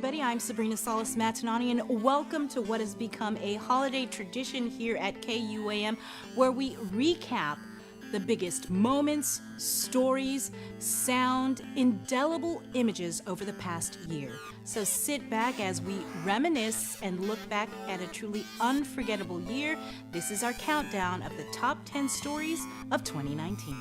everybody. I'm Sabrina Salas Matanane, and welcome to what has become a holiday tradition here at KUAM, where we recap the biggest moments, stories, sound, indelible images over the past year. So sit back as we reminisce and look back at a truly unforgettable year. This is our countdown of the top 10 stories of 2019.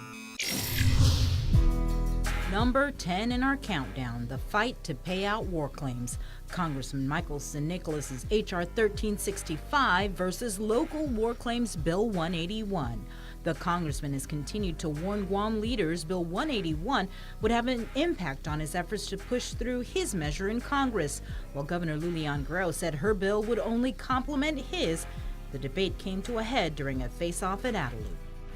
Number 10 in our countdown, the fight to pay out war claims. Congressman Michaelson Nicholas's H.R. 1365 versus Local War Claims Bill 181. The congressman has continued to warn Guam leaders Bill 181 would have an impact on his efforts to push through his measure in Congress. While Governor Lulian Guerrero said her bill would only complement his, the debate came to a head during a face-off at Adelaide.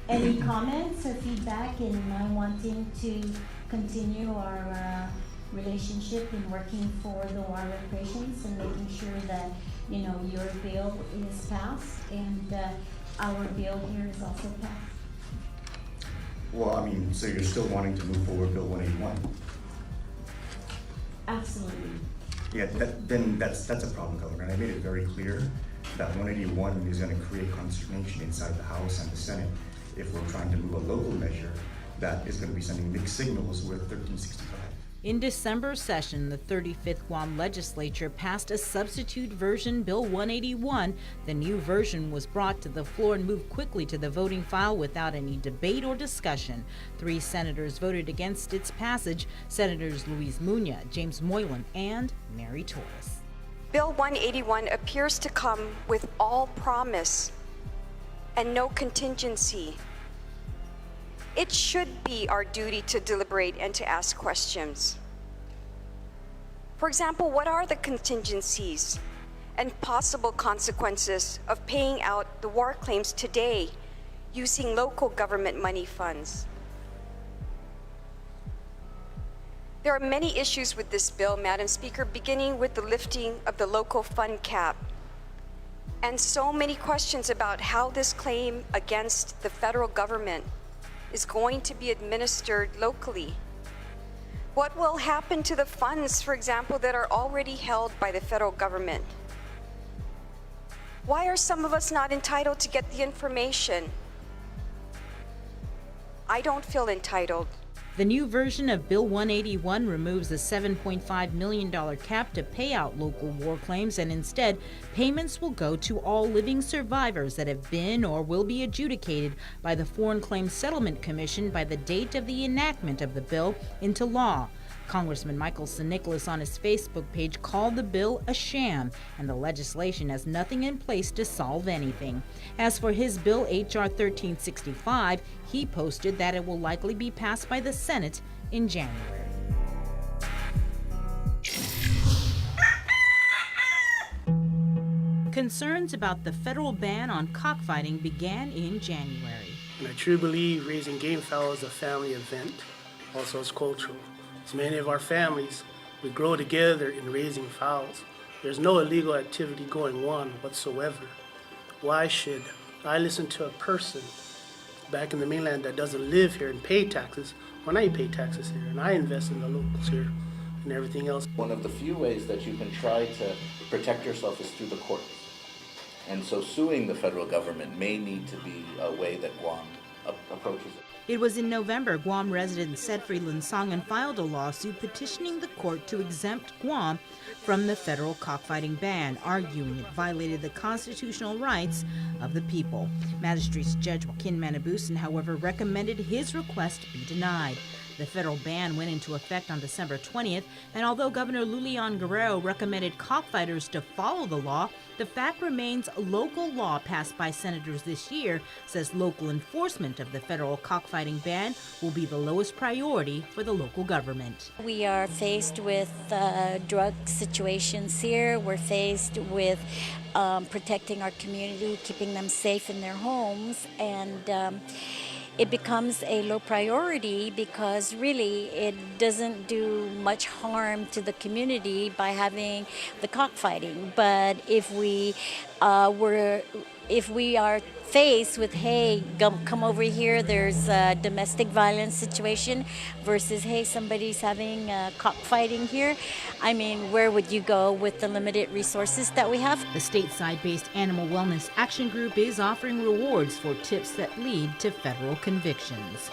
Any comments or feedback in my wanting to continue our relationship in working for the war reparations and making sure that, your bill is passed and our bill here is also passed? Well, so you're still wanting to move forward Bill 181? Absolutely. Yeah, then that's a problem, Governor. And I made it very clear that 181 is going to create consternation inside the House and the Senate if we're trying to move a local measure that is going to be sending mixed signals with 1365. In December session, the 35th Guam legislature passed a substitute version, Bill 181. The new version was brought to the floor and moved quickly to the voting file without any debate or discussion. 3 senators voted against its passage, Senators Luis Muña, James Moylan, and Mary Torres. Bill 181 appears to come with all promise and no contingency. It should be our duty to deliberate and to ask questions. For example, what are the contingencies and possible consequences of paying out the war claims today using local government money funds? There are many issues with this bill, Madam Speaker, beginning with the lifting of the local fund cap, and so many questions about how this claim against the federal government is going to be administered locally. What will happen to the funds, for example, that are already held by the federal government? Why are some of us not entitled to get the information? I don't feel entitled. The new version of Bill 181 removes the $7.5 million cap to pay out local war claims, and instead, payments will go to all living survivors that have been or will be adjudicated by the Foreign Claims Settlement Commission by the date of the enactment of the bill into law. Congressman Michaelson Nicholas on his Facebook page called the bill a sham, and the legislation has nothing in place to solve anything. As for his bill, H.R. 1365, he posted that it will likely be passed by the Senate in January. Concerns about the federal ban on cockfighting began in January. And I truly believe raising game fowl is a family event, also it's cultural. As many of our families, we grow together in raising fowls. There's no illegal activity going on whatsoever. Why should I listen to a person back in the mainland that doesn't live here and pay taxes when I pay taxes here and I invest in the locals here and everything else? One of the few ways that you can try to protect yourself is through the courts. And so suing the federal government may need to be a way that Guam approaches it. It was in November Guam resident Sedfrey Linsongan filed a lawsuit petitioning the court to exempt Guam from the federal cockfighting ban, arguing it violated the constitutional rights of the people. Magistrates Judge Joaquin Manabusan, however, recommended his request be denied. The federal ban went into effect on December 20th, and although Governor Lulian Guerrero recommended cockfighters to follow the law, the fact remains local law passed by senators this year says local enforcement of the federal cockfighting ban will be the lowest priority for the local government. We are faced with drug situations here. We're faced with protecting our community, keeping them safe in their homes, and it becomes a low priority because really it doesn't do much harm to the community by having the cockfighting. But if we were if we are faced with, hey, come over here, there's a domestic violence situation, versus, hey, somebody's having cockfighting here, I mean, where would you go with the limited resources that we have? The stateside-based Animal Wellness Action Group is offering rewards for tips that lead to federal convictions.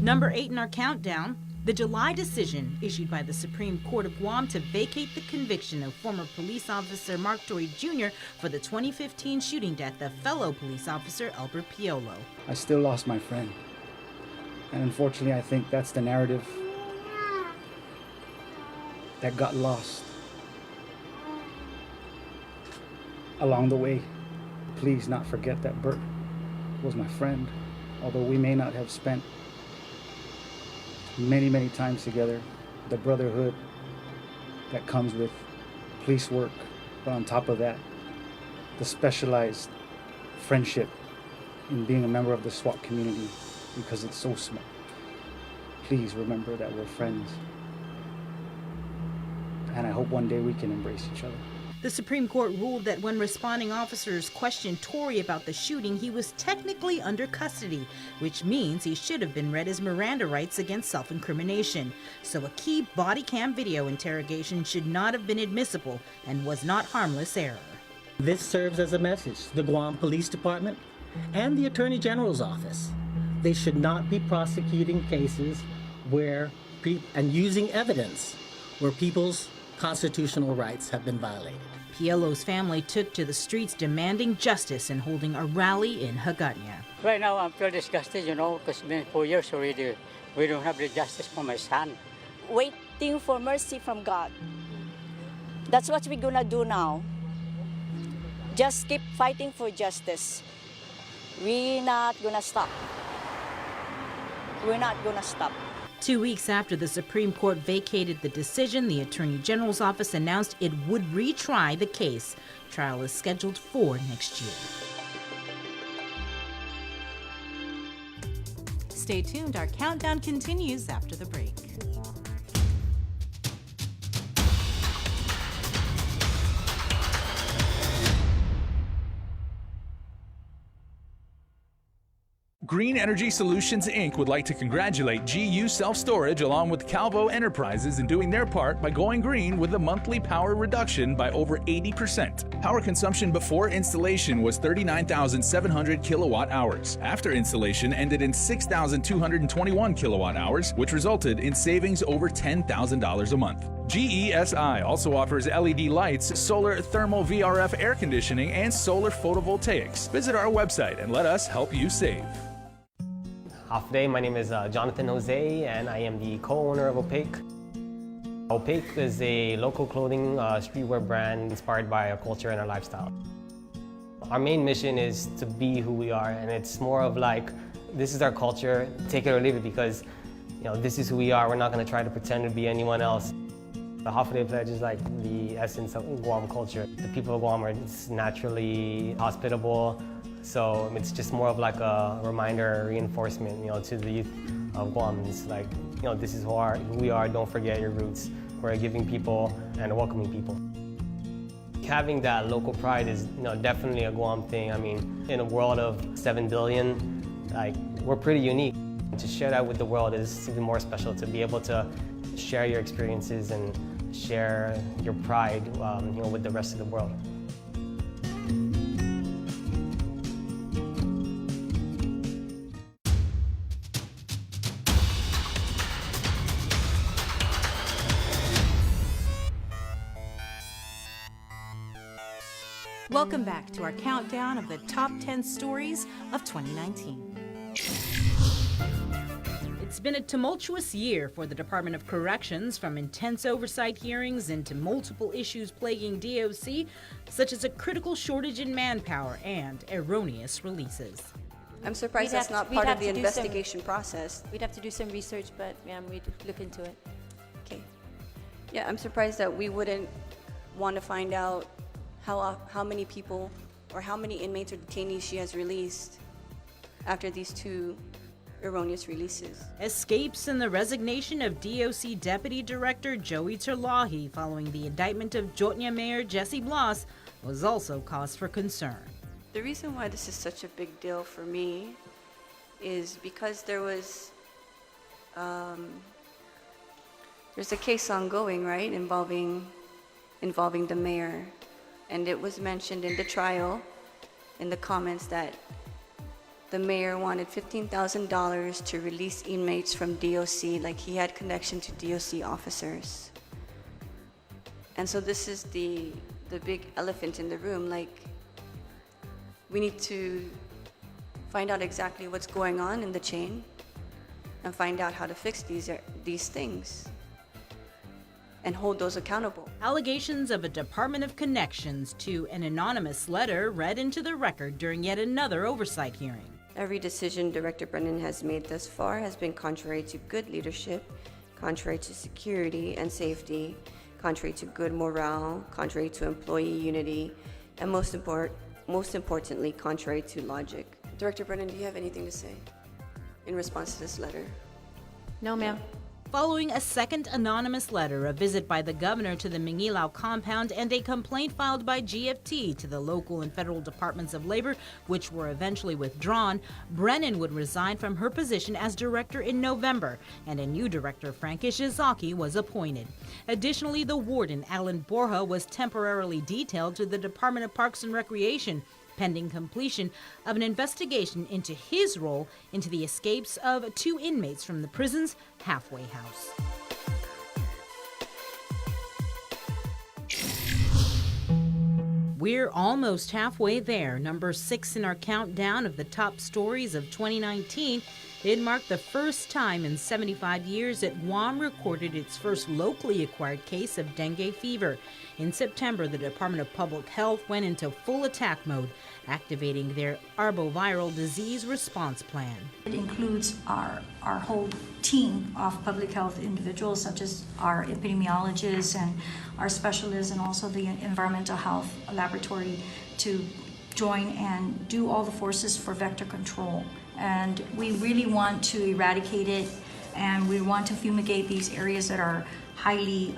Number 8 in our countdown, the July decision issued by the Supreme Court of Guam to vacate the conviction of former police officer Marc Jr. for the 2015 shooting death of fellow police officer Albert Piolo. I still lost my friend. And unfortunately, I think that's the narrative that got lost along the way. Please not forget that Bert was my friend, although we may not have spent many times together, the brotherhood that comes with police work, but on top of that, the specialized friendship in being a member of the SWAT community, because it's so small. Please remember that we're friends, and I hope one day we can embrace each other. The Supreme Court ruled that when responding officers questioned Tory about the shooting, he was technically under custody, which means he should have been read his Miranda rights against self-incrimination. So a key body cam video interrogation should not have been admissible and was not harmless error. This serves as a message to the Guam Police Department and the Attorney General's office. They should not be prosecuting cases and using evidence where people's constitutional rights have been violated. Piolo's family took to the streets demanding justice and holding a rally in Hagåtña. Right now I'm feel disgusted, because it's been 4 years already. We don't have the justice for my son. Waiting for mercy from God. That's what we're gonna do now. Just keep fighting for justice. We're not gonna stop. We're not gonna stop. 2 weeks after the Supreme Court vacated the decision, the Attorney General's office announced it would retry the case. Trial is scheduled for next year. Stay tuned. Our countdown continues after the break. Green Energy Solutions, Inc. would like to congratulate GU Self-Storage along with Calvo Enterprises in doing their part by going green with a monthly power reduction by over 80%. Power consumption before installation was 39,700 kilowatt hours. After installation ended in 6,221 kilowatt hours, which resulted in savings over $10,000 a month. GESI also offers LED lights, solar thermal VRF air conditioning, and solar photovoltaics. Visit our website and let us help you save. Off day, my name is Jonathan Jose, and I am the co-owner of Opaque. Opaque is a local clothing streetwear brand inspired by our culture and our lifestyle. Our main mission is to be who we are, and it's more of like, this is our culture, take it or leave it, because this is who we are. We're not going to try to pretend to be anyone else. The Hafu Pledge is like the essence of Guam culture. The people of Guam are just naturally hospitable. So it's just more of like a reminder, reinforcement, to the youth of Guam. It's like, this is who we are. Don't forget your roots. We're a giving people and a welcoming people. Having that local pride is, definitely a Guam thing. I mean, in a world of 7 billion, we're pretty unique. To share that with the world is even more special. To be able to share your experiences and share your pride, with the rest of the world. Welcome back to our countdown of the top 10 stories of 2019. It's been a tumultuous year for the Department of Corrections, from intense oversight hearings into multiple issues plaguing DOC, such as a critical shortage in manpower and erroneous releases. I'm surprised that's not part of the investigation process. We'd have to do some research, but we'd look into it. Okay. Yeah, I'm surprised that we wouldn't want to find out how many people or how many inmates or detainees she has released after these two erroneous releases. Escapes and the resignation of DOC Deputy Director Joey Terlahi following the indictment of Jotnya Mayor Jessie Floss was also cause for concern. The reason why this is such a big deal for me is because there's a case ongoing, right, involving the mayor, and it was mentioned in the trial, in the comments, that the mayor wanted $15,000 to release inmates from DOC, like he had connection to DOC officers. And so this is the big elephant in the room. Like, we need to find out exactly what's going on in the chain and find out how to fix these things and hold those accountable. Allegations of a Department of Connections to an anonymous letter read into the record during yet another oversight hearing. Every decision Director Brennan has made thus far has been contrary to good leadership, contrary to security and safety, contrary to good morale, contrary to employee unity, and most importantly, contrary to logic. Director Brennan, do you have anything to say in response to this letter? No, ma'am. Following a second anonymous letter, a visit by the governor to the Mangilao compound, and a complaint filed by GFT to the local and federal departments of labor, which were eventually withdrawn, Brennan would resign from her position as director in November, and a new director, Frank Ishizaki, was appointed. Additionally, the warden, Alan Borja, was temporarily detailed to the Department of Parks and Recreation, pending completion of an investigation into his role into the escapes of 2 inmates from the prison's halfway house. We're almost halfway there. Number 6 in our countdown of the top stories of 2019. It marked the first time in 75 years that Guam recorded its first locally acquired case of dengue fever. In September, the Department of Public Health went into full attack mode, activating their arboviral disease response plan. It includes our whole team of public health individuals, such as our epidemiologists and our specialists, and also the environmental health laboratory, to join and do all the forces for vector control. And we really want to eradicate it, and we want to fumigate these areas that are highly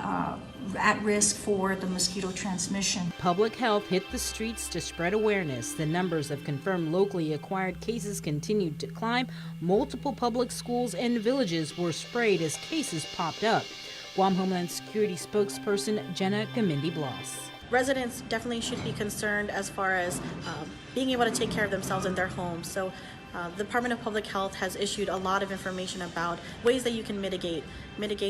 at risk for the mosquito transmission. Public health hit the streets to spread awareness. The numbers of confirmed locally acquired cases continued to climb. Multiple public schools and villages were sprayed as cases popped up. Guam Homeland Security spokesperson Jenna Gamindi Bloss. Residents definitely should be concerned as far as being able to take care of themselves in their homes. So the Department of Public Health has issued a lot of information about ways that you can mitigate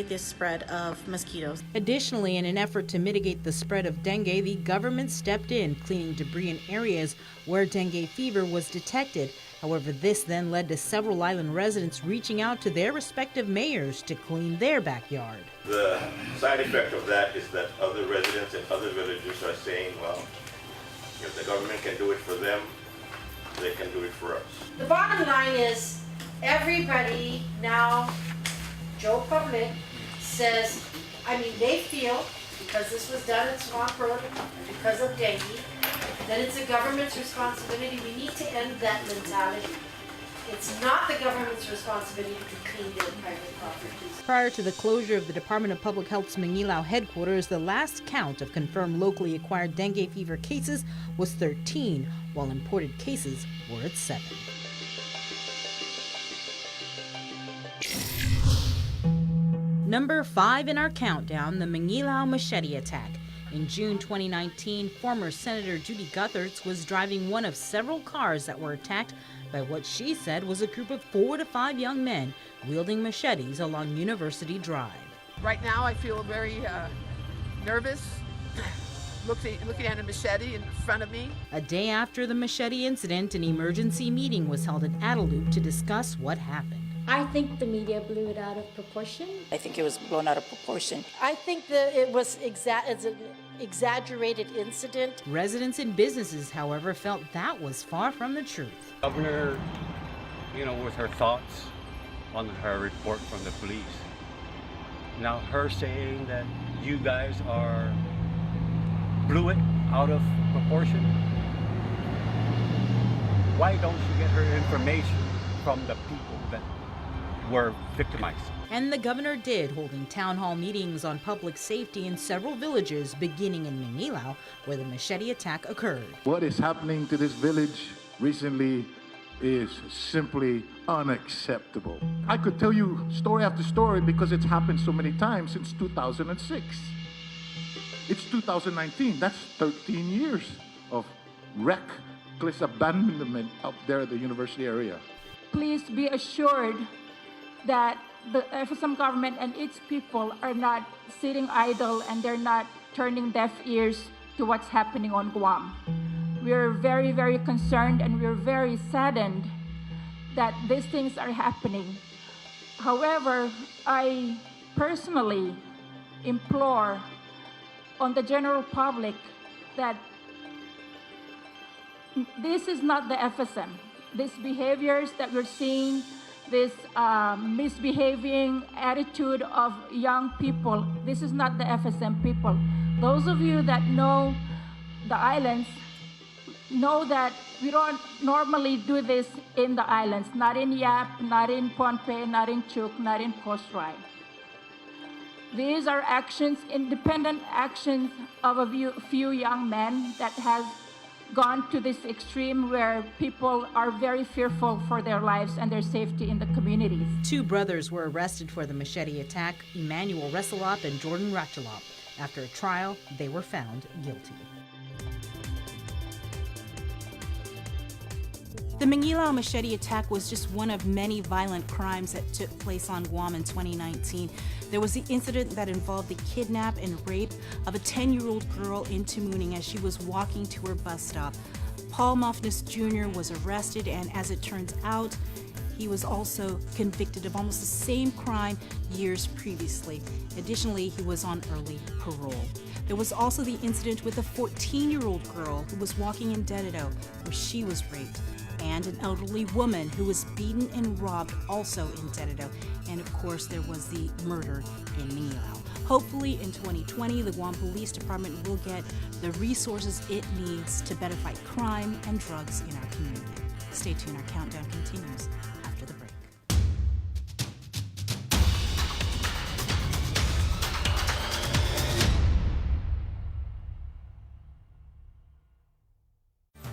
this spread of mosquitoes. Additionally, in an effort to mitigate the spread of dengue, the government stepped in, cleaning debris in areas where dengue fever was detected. However, this then led to several island residents reaching out to their respective mayors to clean their backyard. The side effect of that is that other residents in other villages are saying, well, if the government can do it for them, they can do it for us. The bottom line is everybody now, Joe Public says, they feel, because this was done in Swamp Road and because of dengue, that it's the government's responsibility. We need to end that mentality. It's not the government's responsibility to clean their private properties. Prior to the closure of the Department of Public Health's Mangilao headquarters, the last count of confirmed locally acquired dengue fever cases was 13, while imported cases were at 7. Number 5 in our countdown, the Mangilao Machete Attack. In June 2019, former Senator Judy Guthertz was driving one of several cars that were attacked by what she said was a group of 4 to 5 young men wielding machetes along University Drive. Right now I feel very nervous looking at a machete in front of me. A day after the machete incident, an emergency meeting was held at Adelup to discuss what happened. I think the media blew it out of proportion. I think it was blown out of proportion. I think that it was it's an exaggerated incident. Residents and businesses, however, felt that was far from the truth. Governor, with her thoughts on her report from the police. Now her saying that you guys blew it out of proportion. Why don't you get her information from the people that were victimized. And the governor did, holding town hall meetings on public safety in several villages, beginning in Manilao, where the Machete Attack occurred. What is happening to this village recently is simply unacceptable. I could tell you story after story because it's happened so many times since 2006. It's 2019. That's 13 years of reckless abandonment up there at the university area. Please be assured that the FSM government and its people are not sitting idle and they're not turning deaf ears to what's happening on Guam. We're very, very concerned and we're very saddened that these things are happening. However, I personally implore on the general public that this is not the FSM. These behaviors that we're seeing, this misbehaving attitude of young people, this is not the FSM people. Those of you that know the islands know that we don't normally do this in the islands, not in Yap, not in Pohnpei, not in Chuuk, not in Coast Rai. These are actions, independent actions of a few young men that has gone to this extreme where people are very fearful for their lives and their safety in the communities. 2 brothers were arrested for the Machete Attack, Emmanuel Resalop and Jordan Ratchalop. After a trial, they were found guilty. The Manilao Machete Attack was just one of many violent crimes that took place on Guam in 2019. There was the incident that involved the kidnap and rape of a 10-year-old girl in Tamuning as she was walking to her bus stop. Paul Mofness Jr. was arrested, and as it turns out, he was also convicted of almost the same crime years previously. Additionally, he was on early parole. There was also the incident with a 14-year-old girl who was walking in Dededo, where she was raped, and an elderly woman who was beaten and robbed also in Dededo. And of course, there was the murder in Manilao. Hopefully in 2020, the Guam Police Department will get the resources it needs to better fight crime and drugs in our community. Stay tuned, our countdown continues after the break.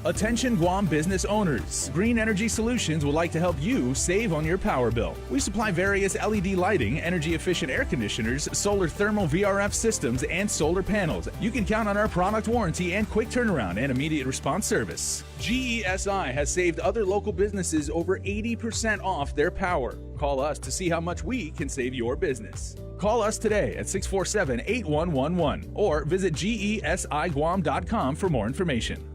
Attention Guam business owners. Green Energy Solutions would like to help you save on your power bill. We supply various LED lighting, energy efficient air conditioners, solar thermal VRF systems, and solar panels. You can count on our product warranty and quick turnaround and immediate response service. GESI has saved other local businesses over 80% off their power. Call us to see how much we can save your business. Call us today at 647-8111 or visit gesiguam.com for more information.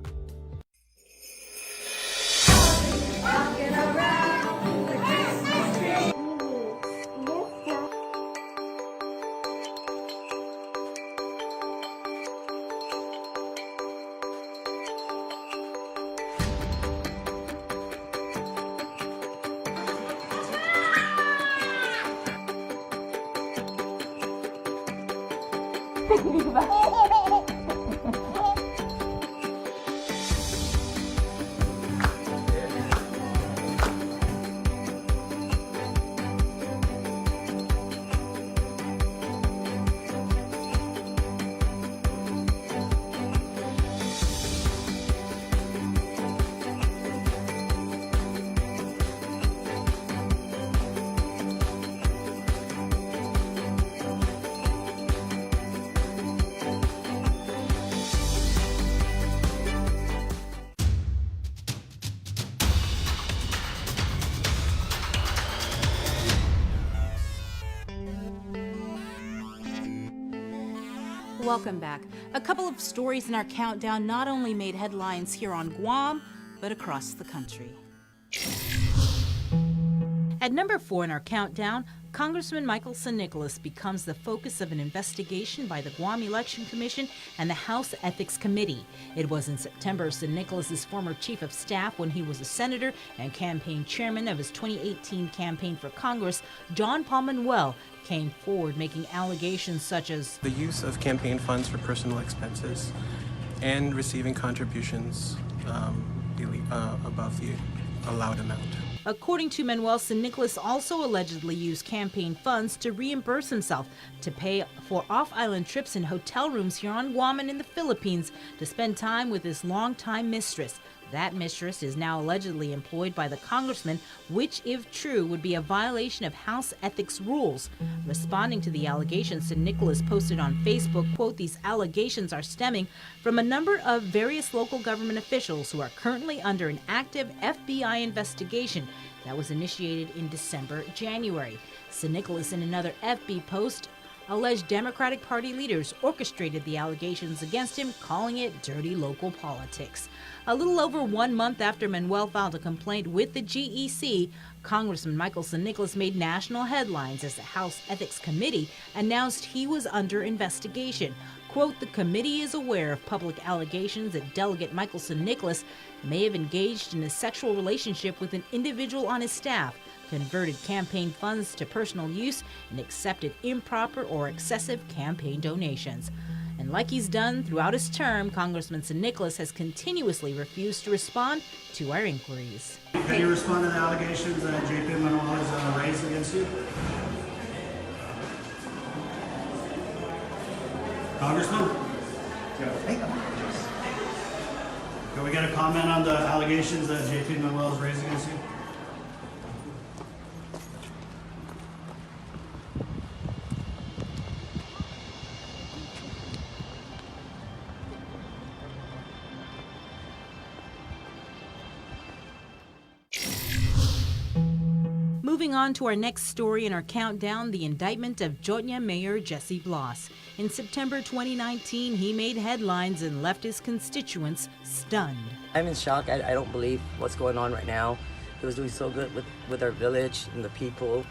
Welcome back. A couple of stories in our countdown not only made headlines here on Guam, but across the country. At number 4 in our countdown, Congressman Michaelson Nicholas becomes the focus of an investigation by the Guam Election Commission and the House Ethics Committee. It was in September San Nicholas's former chief of staff when he was a senator and campaign chairman of his 2018 campaign for Congress, John Paul Manuel, came forward making allegations such as the use of campaign funds for personal expenses and receiving contributions above the allowed amount. According to Michaelson Nicholas, also allegedly used campaign funds to reimburse himself to pay for off-island trips and hotel rooms here on Guam and in the Philippines to spend time with his longtime mistress. That mistress is now allegedly employed by the congressman, which, if true, would be a violation of House ethics rules. Responding to the allegations, Nicholas posted on Facebook, quote, "These allegations are stemming from a number of various local government officials who are currently under an active FBI investigation that was initiated in January. Nicholas, in another FB post, alleged Democratic Party leaders orchestrated the allegations against him, calling it dirty local politics. A little over 1 month after Manuel filed a complaint with the GEC, Congressman Michaelson Nicholas made national headlines as the House Ethics Committee announced he was under investigation. Quote, "The committee is aware of public allegations that Delegate Michaelson Nicholas may have engaged in a sexual relationship with an individual on his staff, converted campaign funds to personal use, and accepted improper or excessive campaign donations." And like he's done throughout his term, Congressman Nicholas has continuously refused to respond to our inquiries. Can you respond to the allegations that JP Manuel has raised against you? Congressman? Can we get a comment on the allegations that JP Manuel has raised against you? Moving on to our next story in our countdown, the indictment of Jotnya Mayor Jessie Floss. In September 2019, he made headlines and left his constituents stunned. I'm in shock. I don't believe what's going on right now. He was doing so good with our village and the people.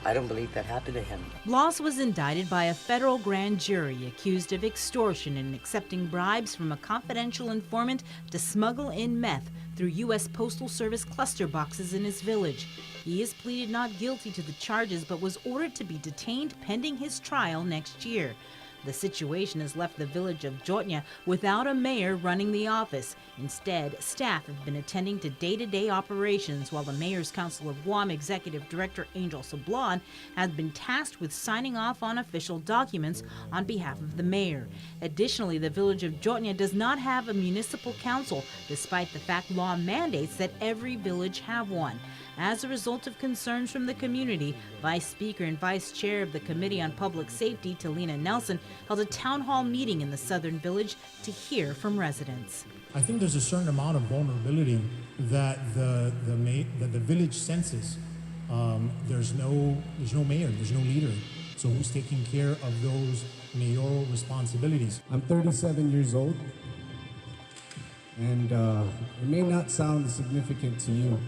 I don't believe that happened to him. Floss was indicted by a federal grand jury accused of extortion and accepting bribes from a confidential informant to smuggle in meth through U.S. Postal Service cluster boxes in his village. He has pleaded not guilty to the charges but was ordered to be detained pending his trial next year. The situation has left the village of Jotnya without a mayor running the office. Instead, staff have been attending to day-to-day operations while the Mayor's Council of Guam Executive Director Angel Sablon has been tasked with signing off on official documents on behalf of the mayor. Additionally, the village of Jotnya does not have a municipal council, despite the fact law mandates that every village have one. As a result of concerns from the community, Vice Speaker and Vice Chair of the Committee on Public Safety, Talina Nelson, held a town hall meeting in the Southern Village to hear from residents. I think there's a certain amount of vulnerability that the village senses. There's no mayor, there's no leader. So who's taking care of those mayoral responsibilities? I'm 37 years old, and it may not sound significant to you,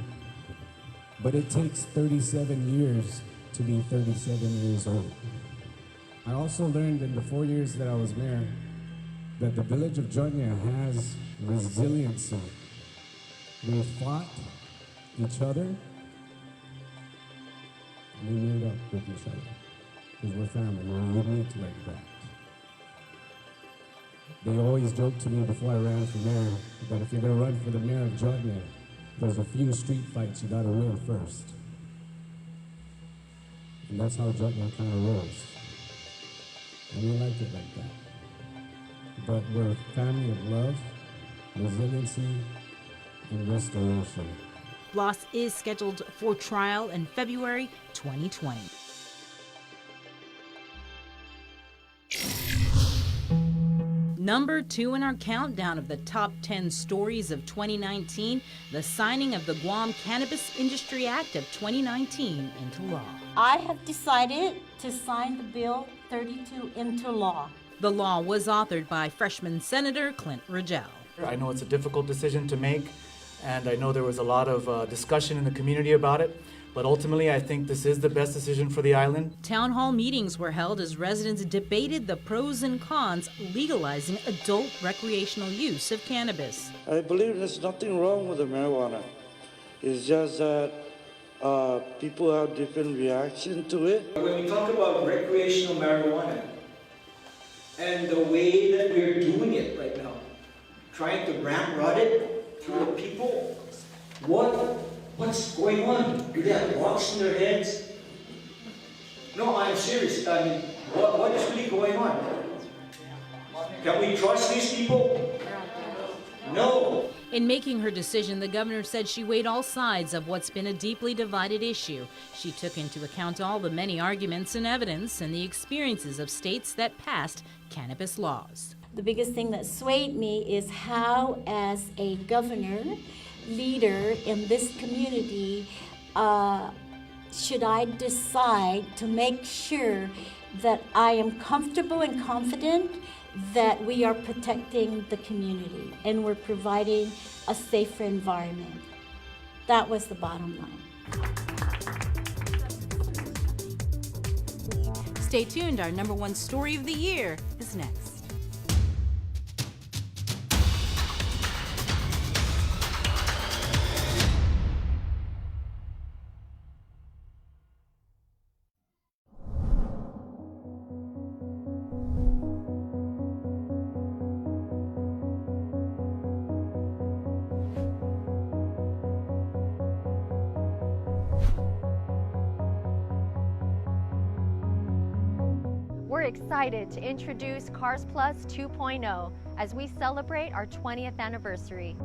but it takes 37 years to be 37 years old. I also learned in the 4 years that I was mayor that the village of Jotnya has resiliency. We fought each other, and we made up with each other, because we're family, we're unique like that. They always joked to me before I ran for mayor that if you're going to run for the mayor of Jotnya, there's a few street fights you gotta win first. And that's how Jotnya kind of rolls. And we like it like that. But we're a family of love, resiliency, and restoration. Floss is scheduled for trial in February 2020. Number 2 in our countdown of the top 10 stories of 2019, the signing of the Guam Cannabis Industry Act of 2019 into law. I have decided to sign the Bill 32 into law. The law was authored by freshman Senator Clint Rogel. I know it's a difficult decision to make, and I know there was a lot of discussion in the community about it. But ultimately, I think this is the best decision for the island. Town hall meetings were held as residents debated the pros and cons legalizing adult recreational use of cannabis. I believe there's nothing wrong with the marijuana. It's just that people have different reaction to it. When we talk about recreational marijuana and the way that we're doing it right now, trying to ramrod it through the people, what What's going on? Do they have rocks in their heads? No, I'm serious. I mean, what is really going on? Can we trust these people? No. In making her decision, the governor said she weighed all sides of what's been a deeply divided issue. She took into account all the many arguments and evidence and the experiences of states that passed cannabis laws. The biggest thing that swayed me is how, as a governor, leader in this community, should I decide to make sure that I am comfortable and confident that we are protecting the community and we're providing a safer environment. That was the bottom line. Stay tuned, our #1 story of the year is next. We're excited to introduce Cars Plus 2.0 as we celebrate our 20th anniversary.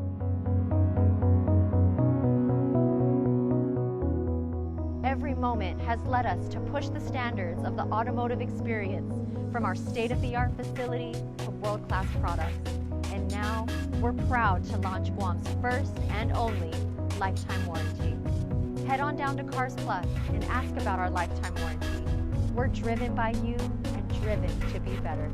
Every moment has led us to push the standards of the automotive experience, from our state-of-the-art facility to world-class products. And now, we're proud to launch Guam's first and only lifetime warranty. Head on down to Cars Plus and ask about our lifetime warranty. We're driven by you and driven to be better.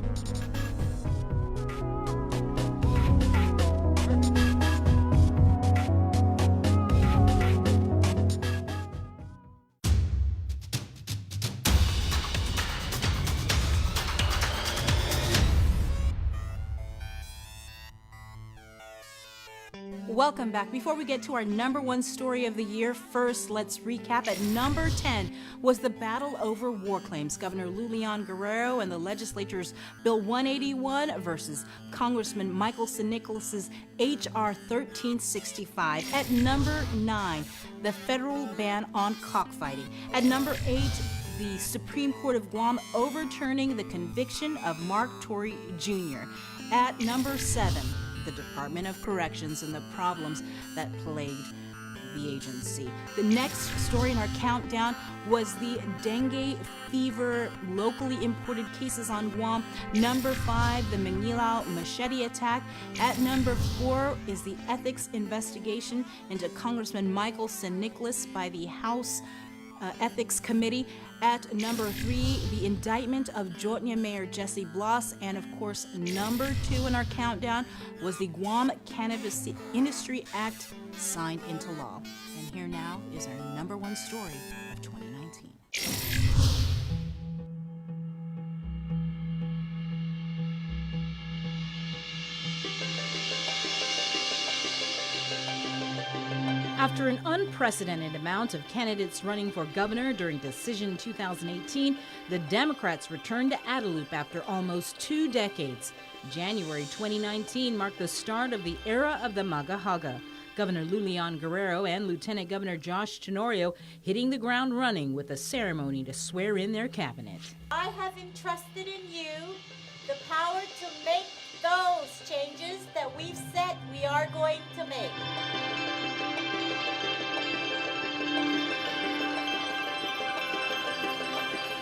Welcome back. Before we get to our #1 story of the year, first let's recap. At number 10 was the battle over war claims. Governor Lulian Guerrero and the legislature's Bill 181 versus Congressman Michaelson Nicholas's H.R. 1365. At number 9, the federal ban on cockfighting. At number 8, the Supreme Court of Guam overturning the conviction of Marc Torrey Jr. At number 7, the Department of Corrections and the problems that plagued the agency. The next story in our countdown was the dengue fever, locally imported cases on Guam. Number 5, the Manila Machete Attack. At number 4 is the ethics investigation into Congressman Michaelson Nicholas by the House Ethics Committee. At number 3, the indictment of Jotnia Mayor Jessie Floss. And of course, number 2 in our countdown was the Guam Cannabis Industry Act signed into law. And here now is our #1 story of 2019. After an unprecedented amount of candidates running for governor during Decision 2018, the Democrats returned to Adelup after almost 2 decades. January 2019 marked the start of the era of the MAGA Haga. Governor Lulian Guerrero and Lieutenant Governor Josh Tenorio hitting the ground running with a ceremony to swear in their cabinet. I have entrusted in you the power to make those changes that we've said we are going to make.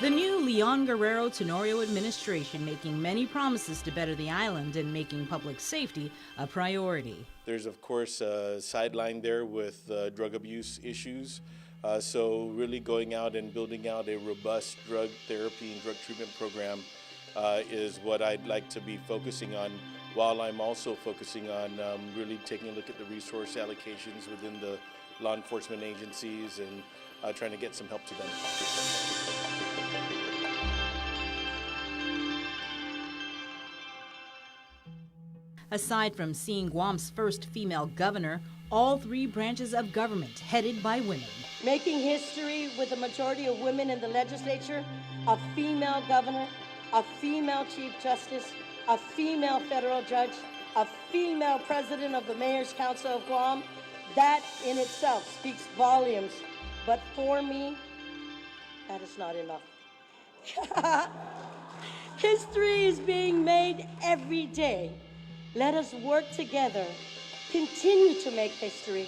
The new Leon Guerrero Tenorio administration making many promises to better the island and making public safety a priority. There's, of course, a sideline there with drug abuse issues. So really going out and building out a robust drug therapy and drug treatment program is what I'd like to be focusing on, while I'm also focusing on really taking a look at the resource allocations within the law enforcement agencies and trying to get some help to them. Aside from seeing Guam's first female governor, all 3 branches of government headed by women. Making history with a majority of women in the legislature, a female governor, a female chief justice, a female federal judge, a female president of the Mayor's Council of Guam, That in itself speaks volumes, but for me, that is not enough. History is being made every day. Let us work together, continue to make history,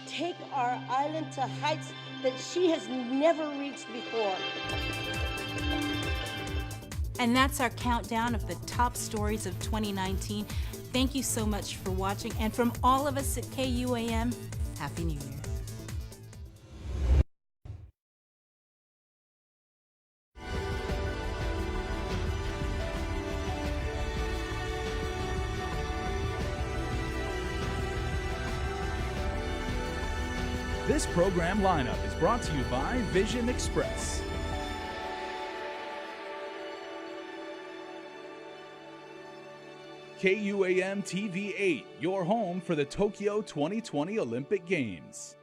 take our island to heights that she has never reached before. And that's our countdown of the top stories of 2019. Thank you so much for watching. And from all of us at KUAM, Happy New Year. This program lineup is brought to you by Vision Express. KUAM TV 8, your home for the Tokyo 2020 Olympic Games.